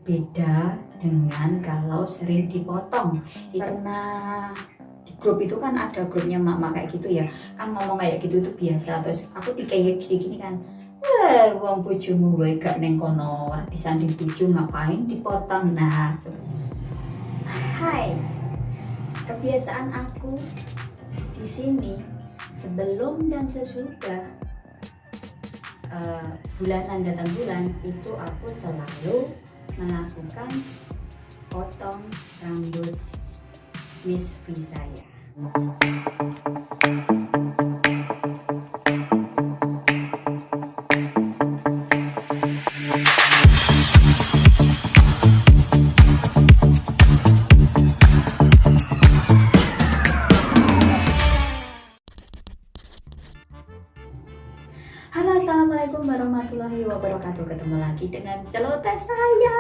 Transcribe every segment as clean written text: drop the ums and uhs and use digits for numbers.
Beda dengan kalau sering dipotong. Karena di grup itu kan ada grupnya mak-mak kayak gitu ya, kan ngomong kayak gitu tuh biasa. Terus aku kayak gini kan, wong bojomu wae gak neng kono, disanding bojo ngapain dipotong. Nah, hai, kebiasaan aku di sini sebelum dan sesudah bulanan datang bulan itu aku selalu melakukan potong rambut Miss V saya. Halo, assalamualaikum warahmatullahi wabarakatuh. Ketemu lagi dengan celoteh saya,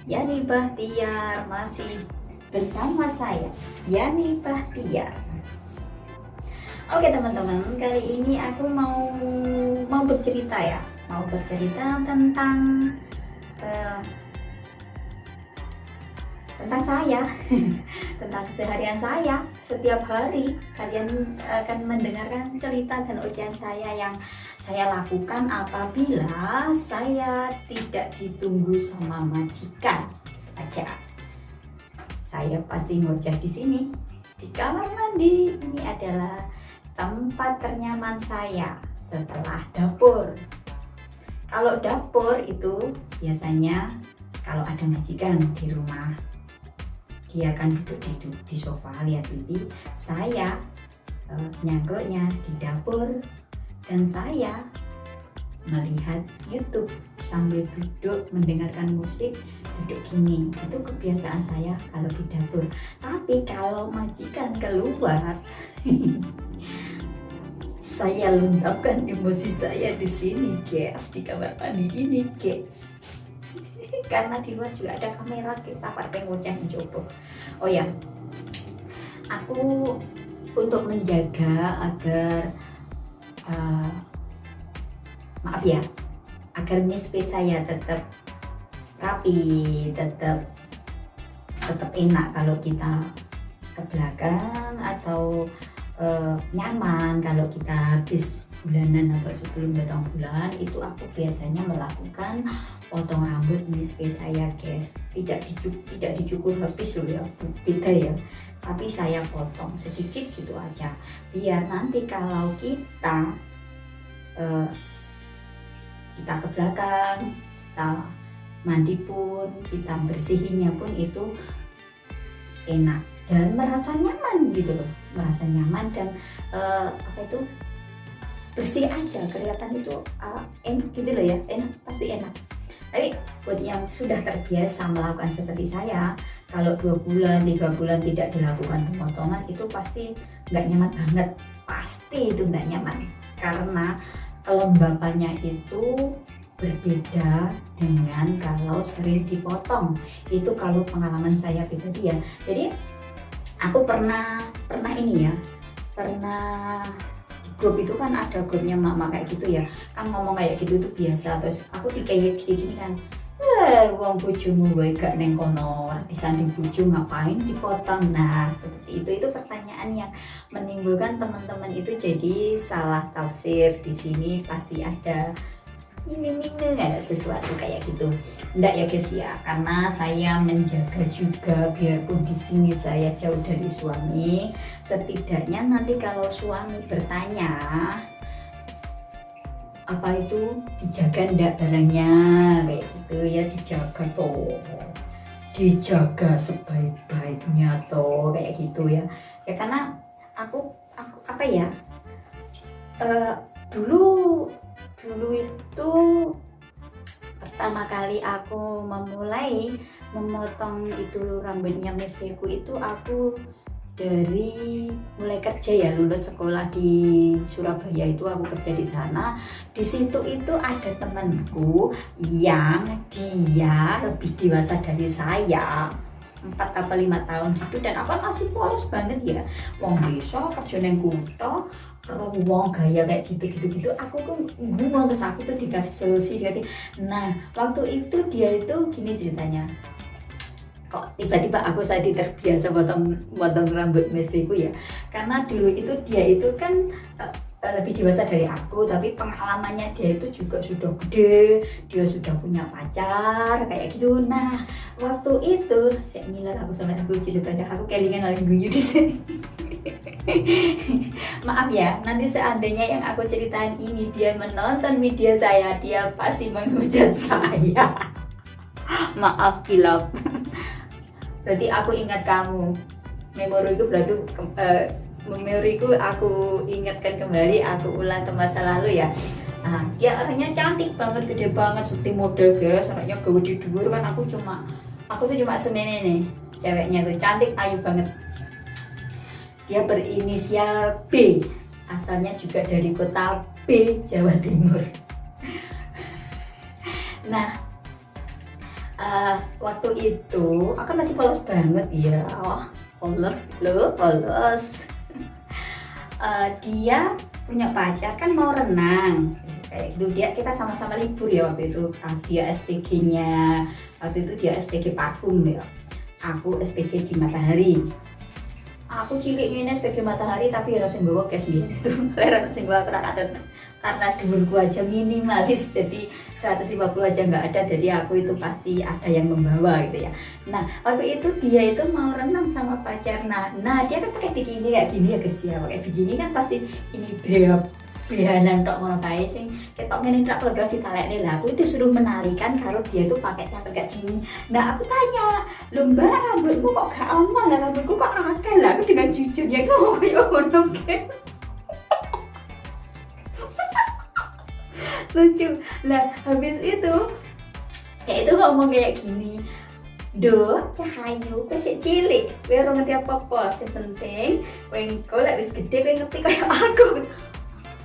Yani Bahtiar. Masih bersama saya, Yani Bahtiar. Oke teman-teman, kali ini aku mau bercerita ya, tentang tentang saya tentang keseharian saya. Setiap hari kalian akan mendengarkan cerita dan ujian saya yang saya lakukan apabila saya tidak ditunggu sama majikan aja. Saya pasti ngoceh di sini, di kamar mandi. Ini adalah tempat ternyaman saya setelah dapur. Kalau dapur itu biasanya kalau ada majikan di rumah, dia akan duduk di sofa lihat TV, saya nyangkruknya di dapur dan saya melihat YouTube sambil duduk mendengarkan musik, duduk gini. Itu kebiasaan saya kalau di dapur. Tapi kalau majikan keluar saya luntapkan emosi saya di sini guys, di kamar mandi ini guys. Karena di luar juga ada kamera guys, sabar pengoceh mencoba. Oh ya, aku untuk menjaga agar maaf ya, agar Miss V saya tetap rapi, tetap enak kalau kita ke belakang, atau nyaman kalau kita habis bulanan atau sebelum datang bulan, itu aku biasanya melakukan potong rambut Miss V saya guys. Tidak dicukur habis loh ya, beda ya, tapi saya potong sedikit gitu aja, biar nanti kalau kita ke belakang, kita mandi pun, kita bersihinnya pun itu enak dan merasa nyaman gitu loh, merasa nyaman dan bersih aja, kelihatan itu enak gitu loh ya, enak, pasti enak. Tapi buat yang sudah terbiasa melakukan seperti saya, kalau 2 bulan, 3 bulan tidak dilakukan pemotongan, itu pasti nggak nyaman banget, pasti itu nggak nyaman, karena kelembapannya itu berbeda dengan kalau sering dipotong. Itu kalau pengalaman saya pribadi ya. Jadi aku pernah ini ya, pernah grup itu kan ada grupnya mak-mak kayak gitu ya, kan ngomong kayak gitu tuh biasa. Terus aku kayak gini kan, wong bojomu wae gak neng kono, disanding bojo ngapain dipotong. Nah seperti itu pertanyaan yang menimbulkan teman-teman itu jadi salah tafsir. Di sini pasti ada ini ada sesuatu kayak gitu. Enggak ya guys ya, karena saya menjaga juga, biarpun di sini saya jauh dari suami, setidaknya nanti kalau suami bertanya apa itu dijaga ndak barangnya kayak gitu ya, dijaga toh, dijaga sebaik-baiknya toh kayak gitu ya. Ya karena aku apa ya, dulu itu pertama kali aku memulai memotong itu rambutnya Miss V ku itu aku dari mulai kerja ya, lulus sekolah di Surabaya itu aku kerja di sana. Di situ itu ada temanku yang dia lebih dewasa dari saya, 4 apa 5 tahun gitu, dan aku kan masih polos banget ya, wong desa kerja neng kutha, wong gaya kayak gitu aku tuh gumun, terus aku tuh dikasih solusi, dikasih. Nah waktu itu dia itu gini ceritanya, kok tiba-tiba aku tadi terbiasa potong rambut mesbeku ya, karena dulu itu dia itu kan lebih dewasa dari aku, tapi pengalamannya dia itu juga sudah gede, dia sudah punya pacar kayak gitu. Nah waktu itu saya ngiler aku sampai aku ceritanya, aku kelingan oleh guyu di sini. Maaf ya, nanti seandainya yang aku ceritain ini dia menonton video saya, dia pasti menghujat saya. Maaf kilap. Berarti aku ingat kamu. Memoriku berarti memoriku aku ingatkan kembali, aku ulang ke masa lalu ya. Nah, dia orangnya cantik banget, gede banget, seperti model guys, orangnya gede dhuwur kan, aku tuh cuma semene nih. Ceweknya tuh cantik, ayu banget. Dia berinisial B, asalnya juga dari kota B, Jawa Timur. Nah, waktu itu aku masih polos banget ya, polos. Dia punya pacar kan, mau renang kayak gitu, kita sama-sama libur ya waktu itu. Dia SPG-nya waktu itu, dia SPG parfum ya, aku SPG di Matahari. Aku cilik ini SPG Matahari tapi harus nggawa cash biyen itu. Leren sing gua kerakatut karena dhuwurku aja minimalis, jadi 150 aja nggak ada, jadi aku itu pasti ada yang membawa gitu ya. Nah waktu itu dia itu mau renang sama pacar. Nah dia kan pakai bikini kayak gini ya guys ya, pakai bikini kan pasti ini behanan tok ngono kae sing ketok ngene ndak lega si talekne. Lah aku itu suruh menarikan karo dia itu pakai cangkel kayak gini. Nah aku tanya, "Lho Mbak, rambutmu kok gak aman? Lah rambutku kok akeh." Lah aku dengan jujurnya ngomong kayak ngono guys. Lucu. Lah habis itu kayak itu ngomong kayak gini, "Do, Cahayu, kowe sik cilik, kowe ora ngerti apa-apa, sing penting kowe engko lek wis gede kowe ngerti kayak aku."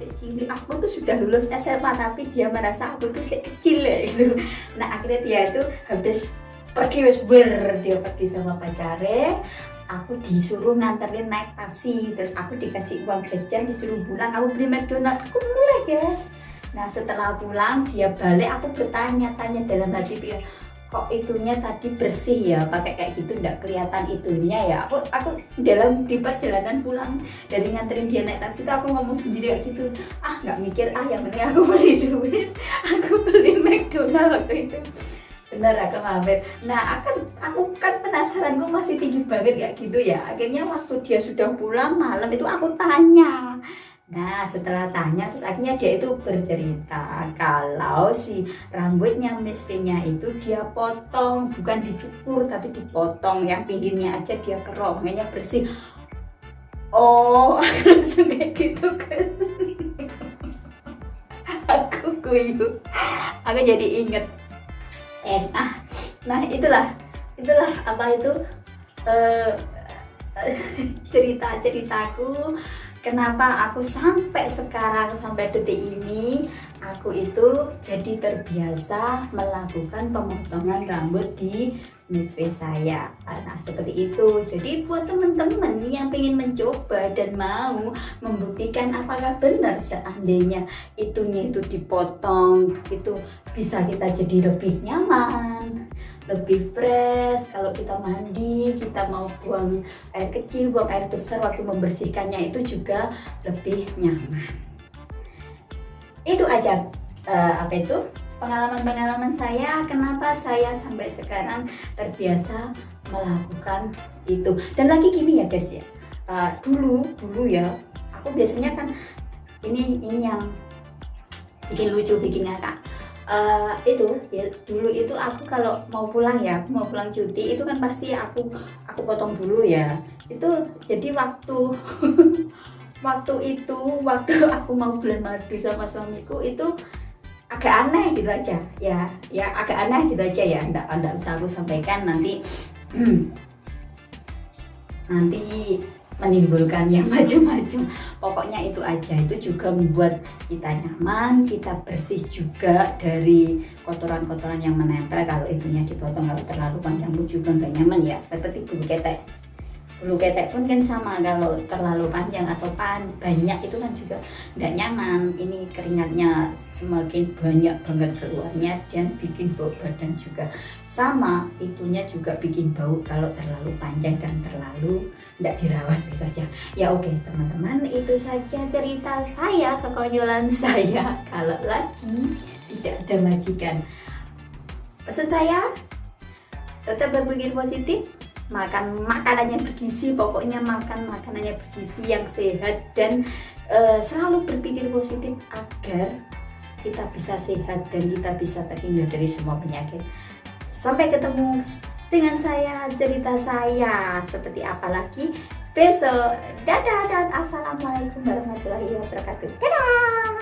Cilik, aku tuh sudah lulus SMA tapi dia merasa aku tuh kecil ya gitu. Nah akhirnya dia itu habis pergi dia pergi sama pacarnya, aku disuruh nganterin naik taksi, terus aku dikasih uang jajan, disuruh pulang, aku beli McDonald, aku mulai guys. Nah setelah pulang dia balik, aku bertanya-tanya dalam hati dia, kok itunya tadi bersih ya, pakai kayak gitu nggak kelihatan itunya ya. Aku dalam di perjalanan pulang dari nganterin dia naik taksi itu aku ngomong sendiri kayak gitu, nggak mikir, yang penting aku beli duit, aku beli McDonald waktu itu. Bener aku mampir. Nah aku kan penasaran, gue masih tinggi banget kayak gitu ya. Akhirnya waktu dia sudah pulang malam itu aku tanya. Nah setelah tanya terus akhirnya dia itu bercerita kalau si rambutnya Miss V-nya itu dia potong, bukan dicukur tapi dipotong, yang pinggirnya aja dia kerok, makanya bersih. Oh aku langsung kayak gitu guys. Aku guyu, aku jadi inget. Nah itulah apa itu ceritaku. Kenapa aku sampai sekarang, sampai detik ini, aku itu jadi terbiasa melakukan pemotongan rambut di Miss V saya. Nah seperti itu. Jadi buat teman-teman yang ingin mencoba dan mau membuktikan apakah benar seandainya itunya itu dipotong, itu bisa kita jadi lebih nyaman, lebih fresh. Kalau kita mandi, kita mau buang air kecil, buang air besar, waktu membersihkannya itu juga lebih nyaman. Itu aja pengalaman saya, kenapa saya sampai sekarang terbiasa melakukan itu. Dan lagi gini ya guys ya, dulu ya aku biasanya kan ini yang bikin lucu, bikin ngakak. Dulu itu aku kalau mau pulang cuti itu kan pasti aku potong dulu ya. Itu jadi waktu aku mau bulan madu sama suamiku itu agak aneh gitu aja ya agak aneh gitu aja ya, enggak usah aku sampaikan, nanti menimbulkan yang macam-macam. Pokoknya itu aja, itu juga membuat kita nyaman, kita bersih juga dari kotoran-kotoran yang menempel. Kalau itunya dipotong, kalau terlalu panjang pun juga nggak nyaman ya, seperti bulu ketek. Bulu ketek pun kan sama, kalau terlalu panjang atau banyak itu kan juga nggak nyaman. Ini keringatnya semakin banyak banget keluarnya dan bikin bau badan juga. Sama itunya juga bikin bau kalau terlalu panjang dan terlalu nggak dirawat, gitu aja. Ya oke teman-teman, itu saja cerita saya, kekonyolan saya kalau lagi tidak ada majikan. Pesan saya, tetap berpikir positif, makan makanan yang bergizi, pokoknya makan makanan yang bergizi yang sehat, dan selalu berpikir positif agar kita bisa sehat dan kita bisa terhindar dari semua penyakit. Sampai ketemu dengan saya, cerita saya seperti apa lagi besok. Dadah dan assalamualaikum warahmatullahi wabarakatuh. Dadah.